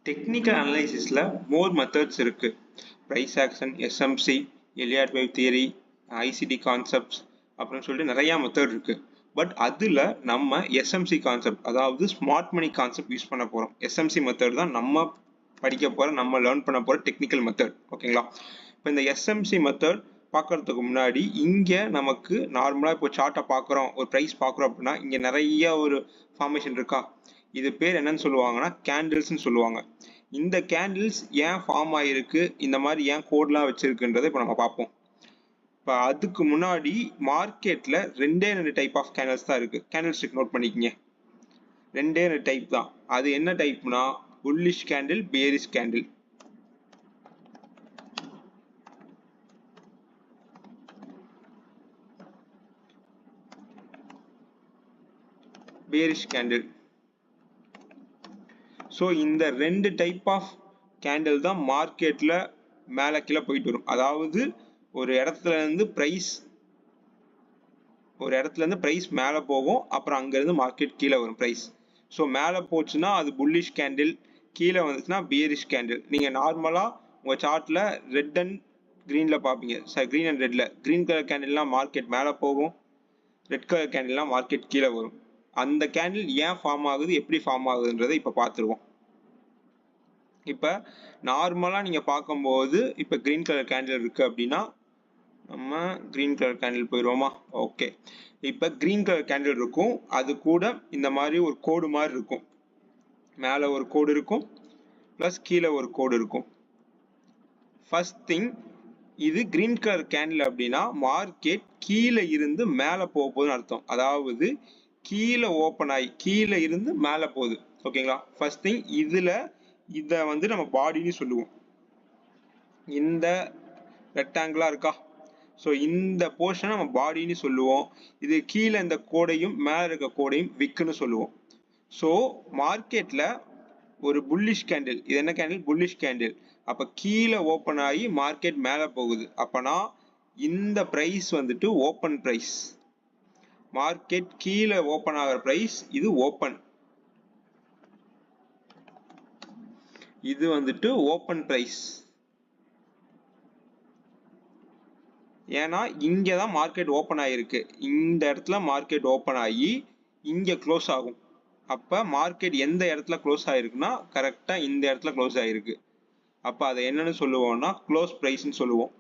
Technical அனலைசிஸ்ல more methods இருக்கு. Price action, SMC, Elliott wave theory, ICT concepts அப்படின்னு சொல்லிட்டு நிறைய மெத்தட் இருக்கு. பட் அதுல நம்ம எஸ்எம்சி கான்செப்ட், அதாவது ஸ்மார்ட் மணி கான்செப்ட் யூஸ் பண்ண போறோம். எஸ்எம்சி மெத்தட் தான் நம்ம படிக்க போற, நம்ம லேர்ன் பண்ண போற டெக்னிக்கல் மெத்தட். ஓகேங்களா? இப்போ இந்த எஸ்எம்சி மெத்தட் பார்க்கறதுக்கு முன்னாடி இங்க நமக்கு நார்மலா இப்போ சார்ட்டை பார்க்குறோம், ஒரு ப்ரைஸ் பார்க்குறோம் அப்படின்னா இங்க நிறைய ஒரு ஃபார்மேஷன் இருக்கா. இது பேர் என்னன்னு சொல்லுவாங்கன்னா கேண்டில்ஸ்ன்னு சொல்லுவாங்க. இந்த கேண்டில்ஸ் ஏன் ஃபார்ம் ஆயிருக்கு, இந்த மாதிரி ஏன் கோட்லாம் வச்சிருக்குன்றதை இப்போ நம்ம பார்ப்போம். இப்போ அதுக்கு முன்னாடி மார்க்கெட்ல ரெண்டே டைப் ஆஃப் கேண்டில்ஸ் தான் இருக்கு. கேண்டில் ஸ்டிக் நோட் பண்ணிக்கங்க. ரெண்டே டைப் தான். அது என்ன டைப்னா bullish candle, bearish candle. Bearish candle. So இந்த ரெண்டு டைப் ஆஃப் கேண்டில் தான் மார்க்கெட்ல மேலே கீழே போயிட்டு வரும். அதாவது ஒரு இடத்துல இருந்து பிரைஸ் மேலே போகும், அப்புறம் அங்கேருந்து மார்க்கெட் கீழே வரும் பிரைஸ். ஸோ மேலே போச்சுன்னா அது புல்லிஷ் கேண்டில், கீழே வந்துச்சுன்னா பேரிஷ் கேண்டில். நீங்கள் நார்மலாக உங்கள் சார்ட்டில் ரெட் அண்ட் க்ரீனில் பார்ப்பீங்க. சார், க்ரீன் அண்ட் ரெட்டில். க்ரீன் கலர் கேண்டில்லாம் மார்க்கெட் மேலே போகும், ரெட் கலர் கேண்டில்லாம் மார்க்கெட் கீழே வரும். அந்த கேண்டில் ஏன் ஃபார்ம் ஆகுது, எப்படி ஃபார்ம் ஆகுதுன்றதை இப்போ பார்த்துருவோம். இப்போ நார்மலாக நீங்கள் பார்க்கும்போது இப்போ க்ரீன் கலர் கேண்டில் இருக்குது அப்படின்னா நம்ம க்ரீன் கலர் கேண்டில் போயிடுவோமா? ஓகே. இப்போ க்ரீன் கலர் கேண்டில் இருக்கும், அது கூட இந்த மாதிரி ஒரு கோடு மாதிரி இருக்கும். மேலே ஒரு கோடு இருக்கும், ப்ளஸ் கீழே ஒரு கோடு இருக்கும். ஃபர்ஸ்ட் திங், இது க்ரீன் கலர் கேண்டில் அப்படின்னா மார்க்கெட் கீழே இருந்து மேலே போக போகுதுன்னு அர்த்தம். அதாவது கீழே ஓப்பன் ஆகி கீழே இருந்து மேலே போகுது. ஓகேங்களா? ஃபர்ஸ்ட் திங், இதை வந்து நம்ம பாடின்னு சொல்லுவோம். இந்த ரெக்டாங்கிளா இருக்கா? ஸோ இந்த போர்ஷனை நம்ம பாடின்னு சொல்லுவோம். இது கீழே இந்த கோடையும் மேலே இருக்க கோடையும் விக்குன்னு சொல்லுவோம். ஸோ மார்க்கெட்ல ஒரு புல்லிஷ் கேண்டில், இது என்ன கேண்டில்? Bullish candle. அப்போ கீழே ஓப்பன் ஆகி மார்க்கெட் மேலே போகுது. அப்போனா இந்த ப்ரைஸ் வந்துட்டு ஓப்பன் ப்ரைஸ். மார்க்கெட் கீழே ஓப்பன் ஆகிற ப்ரைஸ் இது ஓப்பன். இது வந்துட்டு ஓப்பன் ப்ரைஸ். ஏன்னா இங்கே தான் மார்க்கெட் ஓப்பன் ஆகிருக்கு. இந்த இடத்துல மார்க்கெட் ஓப்பன் ஆகி இங்கே க்ளோஸ் ஆகும். அப்போ மார்க்கெட் எந்த இடத்துல க்ளோஸ் ஆகிருக்குன்னா கரெக்டாக இந்த இடத்துல க்ளோஸ் ஆகிருக்கு. அப்போ அதை என்னன்னு சொல்லுவோம்னா க்ளோஸ் ப்ரைஸ்ன்னு சொல்லுவோம்.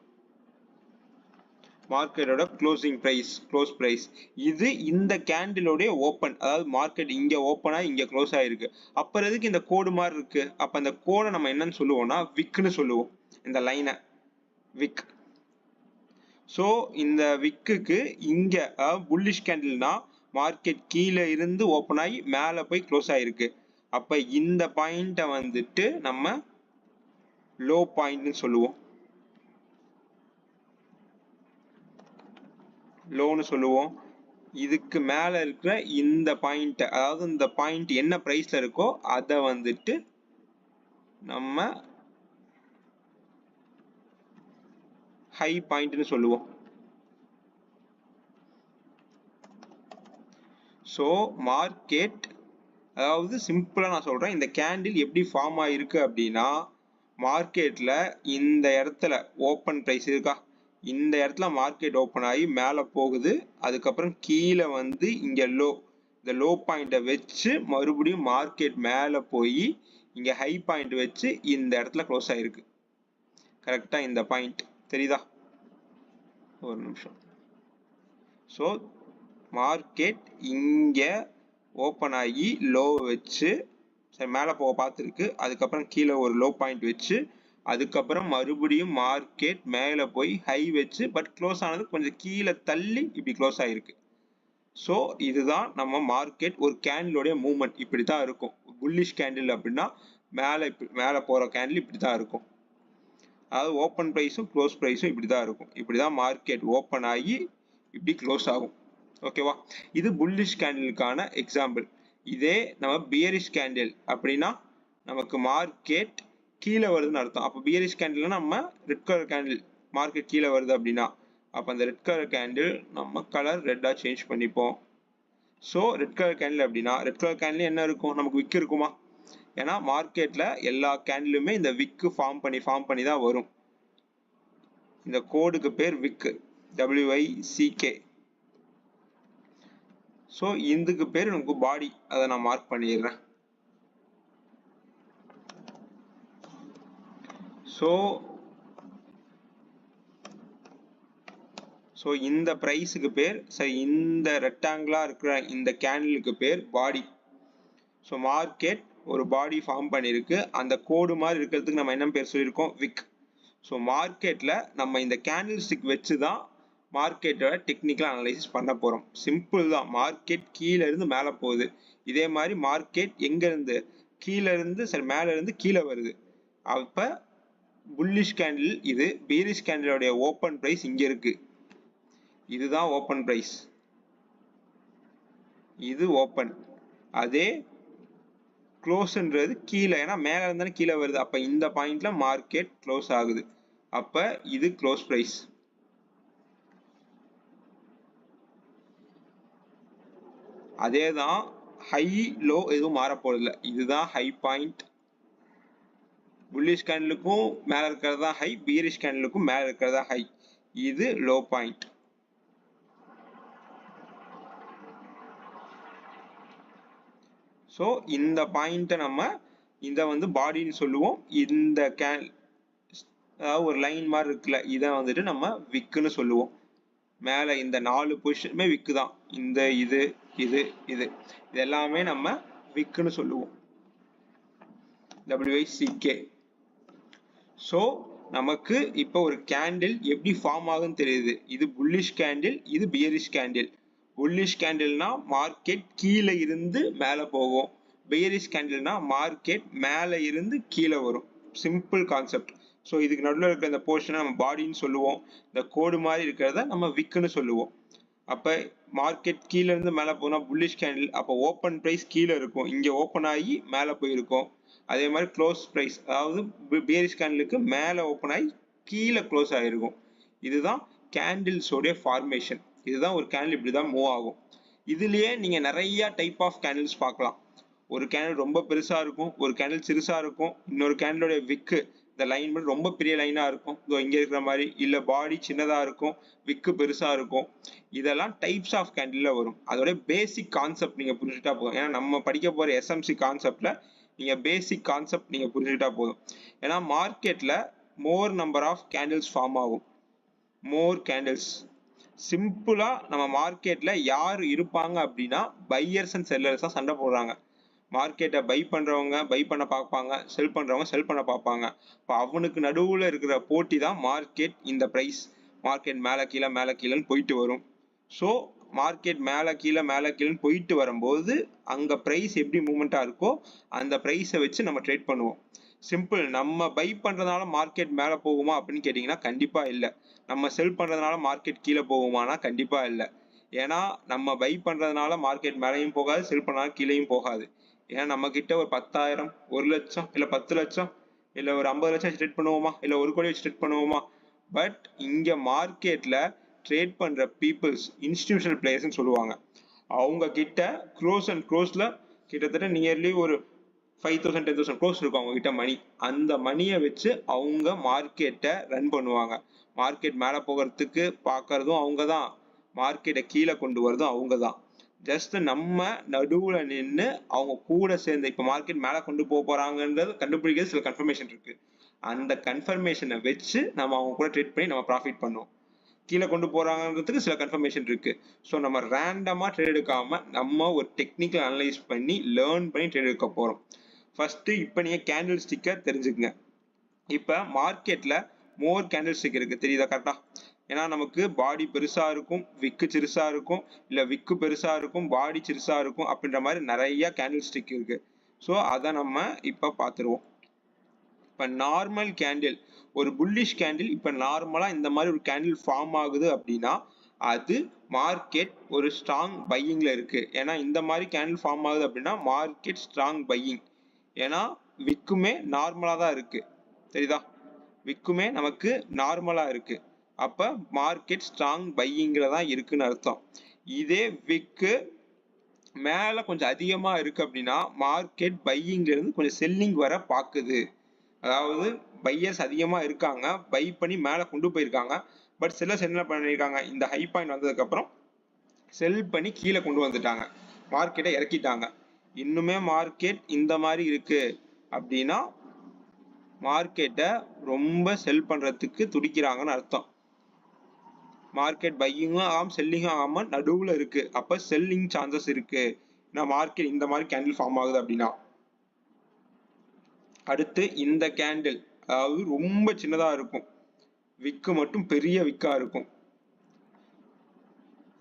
மார்க்கெட்டோட க்ளோசிங் ப்ரைஸ், க்ளோஸ் ப்ரைஸ். இது இந்த கேண்டிலோடைய ஓப்பன், அதாவது மார்க்கெட் இங்கே ஓப்பன் ஆகி இங்கே க்ளோஸ் ஆகிருக்கு. அப்புறம் எதுக்கு இந்த கோடு மாதிரி இருக்கு? அப்போ அந்த கோடை நம்ம என்னன்னு சொல்லுவோம்னா விக்குன்னு சொல்லுவோம். இந்த லைனை விக். ஸோ இந்த விக்குக்கு இங்கே புல்லிஷ் கேண்டில்னா மார்க்கெட் கீழே இருந்து ஓப்பன் ஆகி மேலே போய் க்ளோஸ் ஆகிருக்கு. அப்போ இந்த பாயிண்ட்டை வந்துட்டு நம்ம லோ பாயிண்ட்னு சொல்லுவோம். லோன்னு சொல்லுவோம். இதுக்கு மேலே இருக்கிற இந்த பாயிண்ட்டை, அதாவது இந்த பாயிண்ட் என்ன ப்ரைஸில் இருக்கோ அதை வந்துட்டு நம்ம ஹை பாயிண்ட்னு சொல்லுவோம். ஸோ மார்க்கெட், அதாவது சிம்பிளாக நான் சொல்கிறேன், இந்த கேண்டில் எப்படி ஃபார்ம் ஆகிருக்கு அப்படின்னா மார்க்கெட்டில் இந்த இடத்துல ஓப்பன் ப்ரைஸ் இருக்கா, இந்த இடத்துல மார்க்கெட் ஓப்பன் ஆகி மேலே போகுது. அதுக்கப்புறம் கீழே வந்து இங்கே இந்த லோ பாயிண்ட்டை வச்சு மறுபடியும் மார்க்கெட் மேலே போய் இங்கே ஹை பாயிண்ட் வச்சு இந்த இடத்துல க்ளோஸ் ஆகிருக்கு. கரெக்டாக இந்த பாயிண்ட் தெரியுதா? ஒரு நிமிஷம். ஸோ மார்க்கெட் இங்கே ஓப்பன் ஆகி லோ வச்சு சரி மேலே போக பார்த்துருக்கு. அதுக்கப்புறம் கீழே ஒரு லோ பாயிண்ட் வச்சு அதுக்கப்புறம் மறுபடியும் மார்க்கெட் மேலே போய் ஹை வச்சு பட் க்ளோஸ் ஆனது கொஞ்சம் கீழே தள்ளி இப்படி க்ளோஸ் ஆகிருக்கு. ஸோ இதுதான் நம்ம மார்க்கெட் ஒரு கேண்டிலோடைய மூவ்மெண்ட். இப்படி தான் இருக்கும். புல்லிஷ் கேண்டில் அப்படின்னா மேலே போகிற கேண்டில் இப்படி தான் இருக்கும். அதாவது ஓப்பன் ப்ரைஸும் க்ளோஸ் ப்ரைஸும் இப்படி தான் இருக்கும். இப்படி தான் மார்க்கெட் ஓப்பன் ஆகி இப்படி க்ளோஸ் ஆகும். ஓகேவா? இது புல்லிஷ் கேண்டிலுக்கான எக்ஸாம்பிள். இதே நம்ம பியரிஷ் கேண்டில் அப்படின்னா நமக்கு மார்க்கெட் கீழே வருதுன்னு அர்த்தம். அப்போ பியரிஷ் கேண்டில்னா நம்ம ரெட் கலர் கேண்டில், மார்க்கெட் கீழே வருது அப்படின்னா அப்போ அந்த ரெட் கலர் கேண்டில் நம்ம கலர் ரெட்டாக சேஞ்ச் பண்ணிப்போம். ஸோ ரெட் கலர் கேண்டில் அப்படின்னா ரெட் கலர் கேண்டில் என்ன இருக்கும்? நமக்கு விக் இருக்குமா? ஏன்னா மார்க்கெட்ல எல்லா கேண்டிலுமே இந்த விக்கு ஃபார்ம் பண்ணி தான் வரும். இந்த கோடுக்கு பேர் விக்கு, WICK. ஸோ இதுக்கு பேர் எனக்கு பாடி, அதை நான் மார்க் பண்ணிடுறேன். ஸோ இந்த ப்ரைஸுக்கு பேர், சரி இந்த ரெக்டாங்கிளாக இருக்கிற இந்த கேண்டிலுக்கு பேர் பாடி. ஸோ மார்க்கெட் ஒரு பாடி ஃபார்ம் பண்ணியிருக்கு, அந்த கோடு மாதிரி இருக்கிறதுக்கு நம்ம என்ன பேர் சொல்லியிருக்கோம், விக். ஸோ மார்க்கெட்டில் நம்ம இந்த கேண்டில் ஸ்டிக் வச்சு தான் மார்க்கெட்டோட டெக்னிக்கல் அனலைசிஸ் பண்ண போகிறோம். சிம்பிள் தான். மார்க்கெட் கீழே இருந்து மேலே போகுது, இதே மாதிரி மார்க்கெட் எங்கேருந்து கீழே இருந்து சரி மேலே இருந்து கீழே வருது. அப்போ புல்லிஷ் கேண்டில் இது, பீரிஷ் கேண்டிலோடைய ஓப்பன் ப்ரைஸ் இங்கே இருக்கு, இதுதான் ஓப்பன் ப்ரைஸ், இது ஓப்பன். அதே க்ளோஸ்ன்றது கீழே, ஏன்னா மேலே இருந்தாலும் கீழே வருது, அப்போ இந்த பாயிண்ட்ல மார்க்கெட் க்ளோஸ் ஆகுது, அப்போ இது க்ளோஸ் ப்ரைஸ். அதே தான் ஹை லோ எதுவும் மாறப்போறதில்ல, இதுதான் ஹை பாயிண்ட். புல்லிஷ் கேண்டிலுக்கும் மேலே இருக்கிறதா ஹை, பீரிஷ் கேண்டிலுக்கும் மேலே இருக்கிறதா ஹை, இது லோ பாயிண்ட். ஸோ இந்த பாயிண்ட்டை நம்ம இதை வந்து பாடின்னு சொல்லுவோம். இந்த அதாவது ஒரு லைன் மாதிரி இருக்குல்ல, இதை வந்துட்டு நம்ம விக்குன்னு சொல்லுவோம். மேலே இந்த 4 பொசிஷனுமே விக்கு தான், இந்த இது இது இது இது எல்லாமே நம்ம விக்குன்னு சொல்லுவோம், WICK. ஸோ நமக்கு இப்போ ஒரு கேண்டில் எப்படி ஃபார்ம் ஆகுன்னு தெரியுது. இது புல்லிஷ் கேண்டில், இது பியரிஷ் கேண்டில். புல்லிஷ் கேண்டில்னா மார்க்கெட் கீழே இருந்து மேலே போகும், பியரிஷ் கேண்டில்னா மார்க்கெட் மேலே இருந்து கீழே வரும். Simple concept. ஸோ இதுக்கு நடுவில் இருக்கிற இந்த போர்ஷனை நம்ம பாடின்னு சொல்லுவோம், இந்த கோடு மாதிரி இருக்கிறத நம்ம விக்குன்னு சொல்லுவோம். அப்போ மார்க்கெட் கீழே இருந்து மேலே போனால் புல்லிஷ் கேண்டில், அப்போ ஓப்பன் ப்ரைஸ் கீழே இருக்கும், இங்கே ஓப்பன் ஆகி மேலே போயிருக்கும். அதே மாதிரி க்ளோஸ் ப்ரைஸ், அதாவது பியரிஷ் கேண்டிலுக்கு மேலே ஓப்பன் ஆகி கீழே க்ளோஸ் ஆகிருக்கும். இதுதான் கேண்டில்ஸோடைய ஃபார்மேஷன். இதுதான் ஒரு கேண்டில் இப்படி தான் மூவ் ஆகும். இதுலேயே நீங்கள் நிறைய டைப் ஆஃப் கேண்டில்ஸ் பார்க்கலாம். ஒரு கேண்டில் ரொம்ப பெருசாக இருக்கும், ஒரு கேண்டில் சிறுசாக இருக்கும், இன்னொரு கேண்டிலோடைய விக்கு இந்த லைன் மட்டும் ரொம்ப பெரிய லைனாக இருக்கும், இங்கே இருக்கிற மாதிரி, இல்லை பாடி சின்னதாக இருக்கும், விக்கு பெருசாக இருக்கும். இதெல்லாம் டைப்ஸ் ஆஃப் கேண்டிலில் வரும். அதோட பேசிக் கான்செப்ட் நீங்கள் புரிஞ்சுட்டா போதும். ஏன்னா நம்ம படிக்க போகிற SMC கான்செப்டில் நீங்கள் பேசிக் கான்செப்ட் நீங்கள் புரிஞ்சுக்கிட்டா போதும். ஏன்னா மார்க்கெட்டில் more number of candles form ஆகும், மோர் கேண்டில்ஸ். சிம்பிளாக நம்ம மார்க்கெட்டில் யார் இருப்பாங்க அப்படின்னா பையர்ஸ் அண்ட் செல்லர்ஸ் தான் சண்டை போடுறாங்க. மார்க்கெட்டை பை பண்ணுறவங்க பை பண்ண பார்ப்பாங்க, செல் பண்ணுறவங்க செல் பண்ண பார்ப்பாங்க. இப்போ அவனுக்கு நடுவில் இருக்கிற போட்டி தான் மார்க்கெட். இந்த ப்ரைஸ் மார்க்கெட் மேலே கீழே மேலே கீழேன்னு போயிட்டு வரும். ஸோ மார்க்கெட் மேலே கீழேன்னு போயிட்டு வரும்போது அங்கே ப்ரைஸ் எப்படி மூவ்மெண்ட்டாக இருக்கோ அந்த ப்ரைஸை வச்சு நம்ம ட்ரேட் பண்ணுவோம். சிம்பிள். நம்ம பை பண்ணுறதுனால மார்க்கெட் மேலே போகுமா அப்படின்னு கேட்டிங்கன்னா கண்டிப்பாக இல்லை. நம்ம செல் பண்ணுறதுனால மார்க்கெட் கீழே போகுமானா கண்டிப்பாக இல்லை. ஏன்னா நம்ம பை பண்ணுறதுனால மார்க்கெட் மேலேயும் போகாது, செல் பண்ணாலும் கீழேயும் போகாது. ஏன்னா நம்ம கிட்ட ஒரு 10,000, 1 லட்சம், இல்லை 10 லட்சம், இல்லை ஒரு 50 லட்சம் வச்சு ட்ரேட் பண்ணுவோமா, இல்லை 1 கோடி வச்சு ட்ரேட் பண்ணுவோமா? பட் இங்கே மார்க்கெட்டில் ட்ரேட் பண்ணுற பீப்புள்ஸ் இன்ஸ்டிடியூஷனல் பிளேயர்ஸ்ன்னு சொல்லுவாங்க. அவங்க கிட்ட க்ரோஸ் அண்ட் க்ரோஸில் கிட்டத்தட்ட நியர்லி ஒரு 5,000 10,000 க்ரோஸ் இருக்கும் அவங்க கிட்ட மணி. அந்த மணியை வச்சு அவங்க மார்க்கெட்டை ரன் பண்ணுவாங்க. மார்க்கெட் மேலே போகிறதுக்கு பார்க்கறதும் அவங்க தான், மார்க்கெட்டை கீழே கொண்டு வரதும் அவங்க தான். ஜஸ்ட் நம்ம நடுவுல நின்று அவங்க கூட சேர்ந்து இப்போ மார்க்கெட் மேலே கொண்டு போறாங்கன்றது கண்டுபிடிக்கிறது சில கன்ஃபர்மேஷன் இருக்கு. அந்த கன்ஃபர்மேஷனை வச்சு நம்ம அவங்க கூட ட்ரேட் பண்ணி நம்ம ப்ராஃபிட் பண்ணுவோம். கீழே கொண்டு போறாங்கிறதுக்கு சில கன்ஃபர்மேஷன் இருக்கு. ஸோ நம்ம ரேண்டமா ட்ரேட் எடுக்காம நம்ம ஒரு டெக்னிக்கல் அனலைஸ் பண்ணி லேர்ன் பண்ணி ட்ரேட் எடுக்க போறோம். ஃபர்ஸ்ட் இப்போ நீங்க கேண்டில் ஸ்டிக்கை தெரிஞ்சுக்கங்க. இப்போ மார்க்கெட்ல மோர் கேண்டில் ஸ்டிக் இருக்கு, தெரியுதா கரெக்டா? ஏன்னா நமக்கு பாடி பெருசா இருக்கும், விக்கு சிறுசா இருக்கும், இல்ல விக்கு பெருசா இருக்கும், பாடி சிறுசா இருக்கும், அப்படின்ற மாதிரி நிறைய கேண்டில் ஸ்டிக் இருக்கு. ஸோ அதை நம்ம இப்போ பார்த்துருவோம். இப்போ நார்மல் கேண்டில், ஒரு புல்லிஷ் கேண்டில் இப்போ நார்மலா இந்த மாதிரி ஒரு கேண்டில் ஃபார்ம் ஆகுது அப்படின்னா அது மார்க்கெட் ஒரு ஸ்ட்ராங் பையிங்ல இருக்கு. ஏன்னா இந்த மாதிரி கேண்டில் ஃபார்ம் ஆகுது அப்படின்னா மார்க்கெட் ஸ்ட்ராங் பையிங். ஏன்னா விக்குமே நார்மலா தான் இருக்கு, தெரியுதா? விக்குமே நமக்கு நார்மலா இருக்கு. அப்ப மார்க்கெட் ஸ்ட்ராங் பையிங்ல தான் இருக்குன்னு அர்த்தம். இதே விக்கு மேல கொஞ்சம் அதிகமா இருக்கு அப்படின்னா மார்க்கெட் பையிங்ல இருந்து கொஞ்சம் செல்லிங் வர பாக்குது. அதாவது பையர்ஸ் அதிகமா இருக்காங்க, பை பண்ணி மேல கொண்டு போயிருக்காங்க. பட் செல்லர்ஸ் என்ன பண்ணிருக்காங்க, இந்த ஹை பாயிண்ட் வந்ததுக்கு அப்புறம் செல் பண்ணி கீழே கொண்டு வந்துட்டாங்க, மார்க்கெட்டை இறக்கிட்டாங்க. இன்னுமே மார்க்கெட் இந்த மாதிரி இருக்கு அப்படின்னா மார்க்கெட்டை ரொம்ப செல் பண்றதுக்கு துடிக்கிறாங்கன்னு அர்த்தம். மார்க்கெட் பையிங்கும் ஆகாம செல்லிங்கும் ஆகாம நடுவுல இருக்கு, அப்ப செல்லிங் சான்சஸ் இருக்கு. மார்க்கெட் இந்த மாதிரி கேண்டில் ஃபார்ம் ஆகுது அப்படின்னா. அடுத்து இந்த கேண்டில், அதாவது ரொம்ப சின்னதா இருக்கும், விக்கு மட்டும் பெரிய விக்கா இருக்கும்.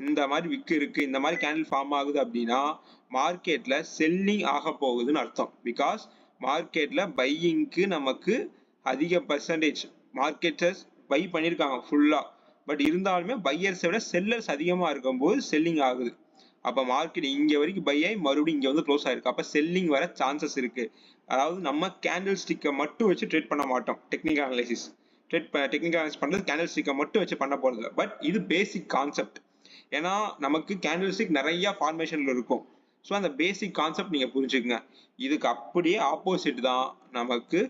இந்த மாதிரி விக்கு இருக்கு, இந்த மாதிரி கேண்டில் ஃபார்ம் ஆகுது அப்படின்னா மார்க்கெட்ல செல்லிங் ஆக போகுதுன்னு அர்த்தம். பிகாஸ் மார்க்கெட்ல பையிங்க்கு நமக்கு அதிக பர்சன்டேஜ் மார்க்கெட்டர்ஸ் பை பண்ணியிருக்காங்க ஃபுல்லா. பட் இருந்தாலுமே பையர்ஸை விட செல்லர்ஸ் அதிகமா இருக்கும்போது செல்லிங் ஆகுது. அப்ப மார்க்கெட் இங்க வரைக்கும் பை ஆகி மறுபடியும் இங்க வந்து க்ளோஸ் ஆயிருக்கு, அப்ப செல்லிங் வர சான்சஸ் இருக்கு. அதாவது நம்ம கேண்டில் ஸ்டிக்கை மட்டும் வச்சு ட்ரேட் பண்ண மாட்டோம். டெக்னிக்கல் அனலைசிஸ் பண்றது கேண்டில் ஸ்டிக்கை மட்டும் வச்சு பண்ண போறது. பட் இது பேசிக் கான்செப்ட். ஏன்னா நமக்கு கேண்டில் ஸ்டிக் நிறைய ஃபார்மேஷன்ல இருக்கும். ஸோ அந்த பேசிக் கான்செப்ட் நீங்க புரிஞ்சுக்கங்க. இதுக்கு அப்படியே ஆப்போசிட் தான் நமக்கு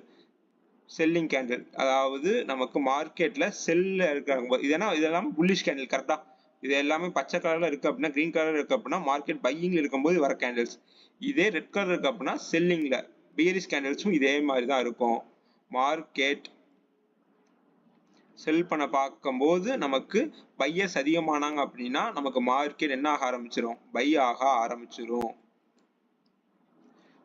செல்லிங் கேண்டில். அதாவது நமக்கு மார்க்கெட்ல செல்ல இருக்காங்க, இதெல்லாம் புல்லிஷ் கேண்டில். கரெக்டா, இது எல்லாமே பச்சை கலர்ல இருக்கு அப்படின்னா, கிரீன் கலர்ல இருக்கு அப்படின்னா மார்க்கெட் பையிங்ல இருக்கும்போது வர கேண்டில்ஸ். இதே ரெட் கலர் இருக்கு அப்படின்னா செல்லிங்ல, பியரிஷ் கேண்டில்ஸும் இதே மாதிரி தான் இருக்கும். மார்க்கெட் செல் பண்ண பார்க்கும்போது நமக்கு பையர்ஸ் அதிகமானாங்க அப்படின்னா நமக்கு மார்க்கெட் என்ன ஆக ஆரம்பிச்சிடும், பை ஆக ஆரம்பிச்சிடும்.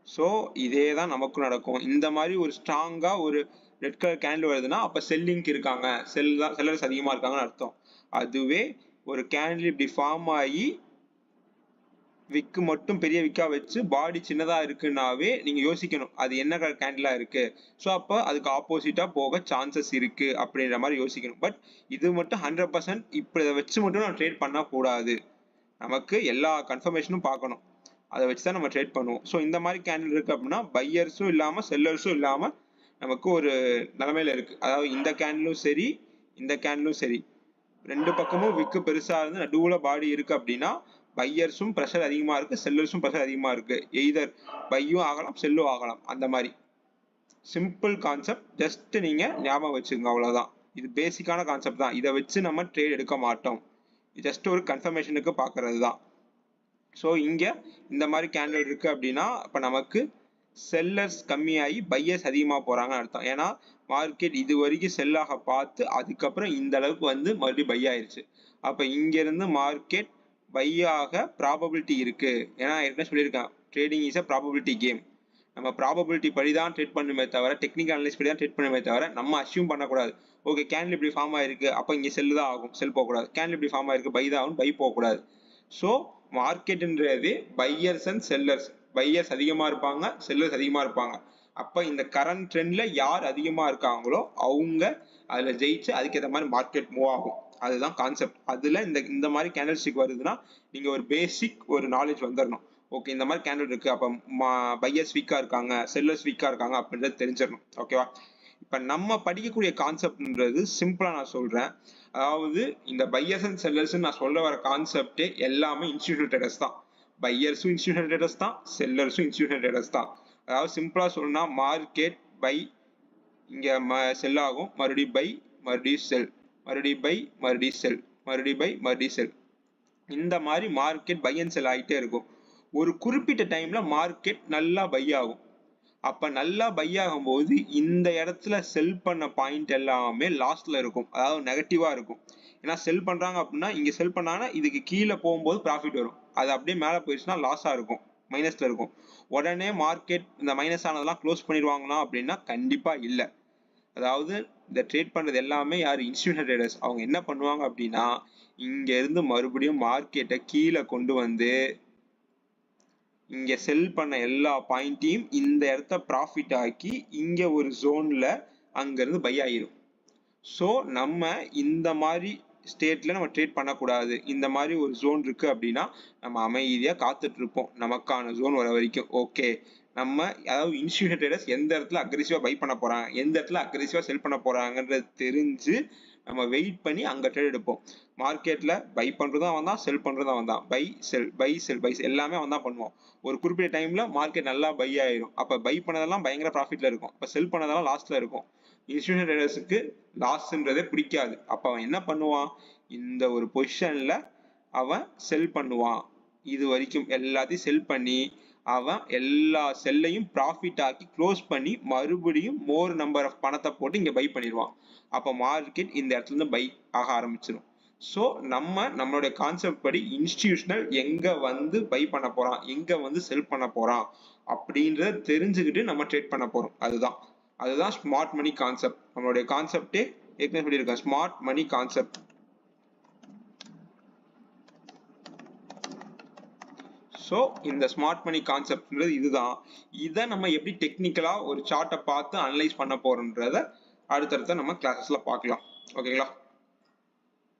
ஸோ இதே தான் நமக்கும் நடக்கும். இந்த மாதிரி ஒரு ஸ்ட்ராங்கா ஒரு ரெட் கலர் கேண்டில் வருதுன்னா அப்ப செல்லிங்க்கு இருக்காங்க, செல்லர்ஸ் அதிகமா இருக்காங்கன்னு அர்த்தம். அதுவே ஒரு கேண்டில் இப்படி ஃபார்ம் ஆகி விக்கு மட்டும் பெரிய விக்கா வச்சு பாடி சின்னதா இருக்குன்னாவே நீங்க யோசிக்கணும் அது என்ன கலர் கேண்டிலா இருக்கு. ஸோ அப்போ அதுக்கு ஆப்போசிட்டா போக சான்சஸ் இருக்கு அப்படின்ற மாதிரி யோசிக்கணும். பட் இது மட்டும் 100% இப்படி இதை வச்சு மட்டும் நம்ம ட்ரேட் பண்ண கூடாது. நமக்கு எல்லா கன்ஃபர்மேஷனும் பார்க்கணும், அதை வச்சுதான் நம்ம ட்ரேட் பண்ணுவோம். ஸோ இந்த மாதிரி கேண்டில் இருக்கு அப்படின்னா பையர்ஸும் இல்லாம செல்லர்ஸும் இல்லாம நமக்கு ஒரு நிலைமையில இருக்கு. அதாவது இந்த கேண்டிலும் சரி இந்த கேண்டிலும் சரி ரெண்டு பக்கமும் விக்கு பெருசா இருந்து நடுவுல பாடி இருக்கு அப்படின்னா பையர்ஸும் ப்ரெஷர் அதிகமா இருக்கு, செல்லர்ஸும் ப்ரெஷர் அதிகமா இருக்கு. எய்தர் பையும் ஆகலாம் செல்லும் ஆகலாம். அந்த மாதிரி சிம்பிள் கான்செப்ட், ஜஸ்ட் நீங்க ஞாபகம் வச்சுக்கோங்க, அவ்வளவுதான். இது பேசிக்கான கான்செப்ட் தான், இதை வச்சு நம்ம ட்ரேட் எடுக்க மாட்டோம், ஜஸ்ட் ஒரு கன்ஃபர்மேஷனுக்கு பாக்குறது தான். ஸோ இங்க இந்த மாதிரி கேண்டில் இருக்கு அப்படின்னா அப்ப நமக்கு செல்லர்ஸ் கம்மியாகி பையர்ஸ் அதிகமா போறாங்கன்னு அர்த்தம். ஏன்னா மார்க்கெட் இது வரைக்கும் செல்லாக பார்த்து அதுக்கப்புறம் இந்த அளவுக்கு வந்து மறுபடியும் பை ஆயிருச்சு. அப்ப இங்க இருந்து மார்க்கெட் பையாக ப்ராபபிலிட்டி இருக்கு. ஏன்னா ஏற்கனவே சொல்லியிருக்கேன், trading is a probability game. நம்ம ப்ராபபிலிட்டி படி தான் ட்ரேட் பண்ணுமே தவிர, டெக்னிக்கல் அனலைஸ் படி தான் ட்ரேட் பண்ணுமே தவிர நம்ம அஸ்யூம் பண்ணக்கூடாது ஓகே கேண்டில் இப்படி ஃபார்ம் ஆயிருக்கு அப்ப இங்க செல் தான் ஆகும், செல் போகக்கூடாது. கேண்டில் இப்படி ஃபார்ம் ஆயிருக்கு பை தான் ஆகும், பை போகக்கூடாது. ஸோ மார்க்கெட்ன்றது பையர்ஸ் அண்ட் செல்லர்ஸ், பையர்ஸ் அதிகமா இருப்பாங்க செல்லர்ஸ் அதிகமா இருப்பாங்க. அப்ப இந்த கரண்ட் ட்ரெண்ட்ல யார் அதிகமா இருக்காங்களோ அவங்க அதுல ஜெயிச்சு அதுக்கேற்ற மாதிரி மார்க்கெட் மூவ் ஆகும். அதுதான் கான்செப்ட். அதுல இந்த மாதிரி கேண்டில் ஸ்டிக் வருதுன்னா நீங்க ஒரு பேசிக் ஒரு நாலேஜ் வந்துடணும். ஓகே இந்த மாதிரி கேண்டில் இருக்கு அப்ப பையர்ஸ் வீக்கா இருக்காங்க செல்லர்ஸ் வீக்கா இருக்காங்க அப்படின்றது தெரிஞ்சிடணும். ஓகேவா? இப்ப நம்ம படிக்கக்கூடிய கான்செப்ட்ன்றது சிம்பிளா நான் சொல்றேன். அதாவது இந்த பையர்ஸ் அண்ட் செல்லர்ஸ் நான் சொல்ல வர கான்செப்ட் எல்லாமே இன்ஸ்டிடியூஷனல் ட்ரேடர்ஸ் தான். பையர்ஸும் இன்ஸ்டிடியூஷனல் ட்ரேடர்ஸ் தான், செல்லர்ஸும் இன்ஸ்டிடியூஷனல் ட்ரேடர்ஸ் தான். அதாவது சிம்பிளா சொல்லணும்னா மார்க்கெட் பை இங்க செல் ஆகும், மறுபடியும் பை மறுபடியும் செல், மறுபடியும் பை மறுபடியும் செல், மறுபடியும் பை மறுபடியும் செல். இந்த மாதிரி மார்க்கெட் பை அண்ட் செல் ஆகிட்டே இருக்கும். ஒரு குறிப்பிட்ட டைம்ல மார்க்கெட் நல்லா பை ஆகும். அப்ப நல்லா பை ஆகும்போது இந்த இடத்துல செல் பண்ண பாயிண்ட் எல்லாமே லாஸ்ட்ல இருக்கும், அதாவது நெகட்டிவா இருக்கும். ஏன்னா செல் பண்றாங்க அப்படின்னா இங்க செல் பண்ணாங்கன்னா இதுக்கு கீழே போகும்போது ப்ராஃபிட் வரும், அது அப்படியே மேல போயிடுச்சுன்னா லாஸா இருக்கும், மைனஸ்ல இருக்கும். உடனே மார்க்கெட் இந்த மைனஸ் ஆனதெல்லாம் க்ளோஸ் பண்ணிடுவாங்களா அப்படின்னா கண்டிப்பா இல்ல. அதாவது இந்த ட்ரேட் பண்றது எல்லாமே யார், இன்ஸ்டிடியூஷனல் ட்ரேடர்ஸ். அவங்க என்ன பண்ணுவாங்க அப்படின்னா இங்க இருந்து மறுபடியும் மார்க்கெட்டை கீழே கொண்டு வந்து இங்க செல் பண்ண எல்லா பாயிண்டையும் இந்த இடத்த ப்ராஃபிட் ஆக்கி இங்க ஒரு ஜோன்ல அங்க இருந்து பை ஆயிரும். ஸோ நம்ம இந்த மாதிரி ஸ்டேட்ல நம்ம ட்ரேட் பண்ணக்கூடாது. இந்த மாதிரி ஒரு ஜோன் இருக்கு அப்படின்னா நம்ம அமைதியா காத்துட்டு இருப்போம் நமக்கான ஜோன் வர வரைக்கும். ஓகே நம்ம அதாவது இன்ஸ்டிடியூஷனல் ட்ரேடர்ஸ் எந்த இடத்துல அக்ரெசிவா பை பண்ண போறாங்க எந்த இடத்துல அக்ரெசிவா செல் பண்ண போறாங்கன்றது தெரிஞ்சு நம்ம வெயிட் பண்ணி அங்க ட்ரேட் எடுப்போம். மார்க்கெட்ல பை பண்றதும் அவன் தான், செல் பண்றதும் அவன் தான். Buy sell buy sell buy எல்லாமே அவன் தான் பண்ணுவான். ஒரு குறிப்பிட்ட டைம்ல மார்க்கெட் நல்லா பை ஆயிரும். அப்ப பை பண்ணதெல்லாம் பயங்கர ப்ராஃபிட்ல இருக்கும், அப்ப செல் பண்ணதெல்லாம் லாஸ்ட்ல இருக்கும். இன்ஸ்டிடியூஷனல் ட்ரேடர்ஸுக்கு லாஸ்ன்றதே பிடிக்காது. அப்ப அவன் என்ன பண்ணுவான், இந்த ஒரு பொசிஷன்ல அவன் செல் பண்ணுவான். இது வரைக்கும் எல்லாத்தையும் செல் பண்ணி அவன் எல்லா செல்லையும் ப்ராஃபிட் ஆக்கி க்ளோஸ் பண்ணி மறுபடியும் மோர் நம்பர் ஆஃப் பணத்தை போட்டு இங்க பை பண்ணிடுவான். அப்ப மார்க்கெட் இந்த இடத்துல இருந்து பை ஆக ஆரம்பிச்சிடும். ஸோ நம்மளுடைய கான்செப்ட் படி இன்ஸ்டிடியூஷனல் எங்க வந்து பை பண்ண போறான், எங்க வந்து செல் பண்ண போறான் அப்படின்றத தெரிஞ்சுக்கிட்டு நம்ம ட்ரேட் பண்ண போறோம். அதுதான் ஸ்மார்ட் மணி கான்செப்ட். நம்மளுடைய கான்செப்டே ஏற்கனவே சொல்லியிருக்கேன், ஸ்மார்ட் மணி கான்செப்ட். ஸோ இந்த ஸ்மார்ட் மணி கான்செப்ட்ன்றது இதுதான். இதை நம்ம எப்படி டெக்னிக்கலா ஒரு சார்ட்டை பார்த்து அனலைஸ் பண்ண போறோம்ன்றத அடுத்தடுத்த நம்ம கிளாஸஸ்ல பார்க்கலாம். ஓகேங்களா?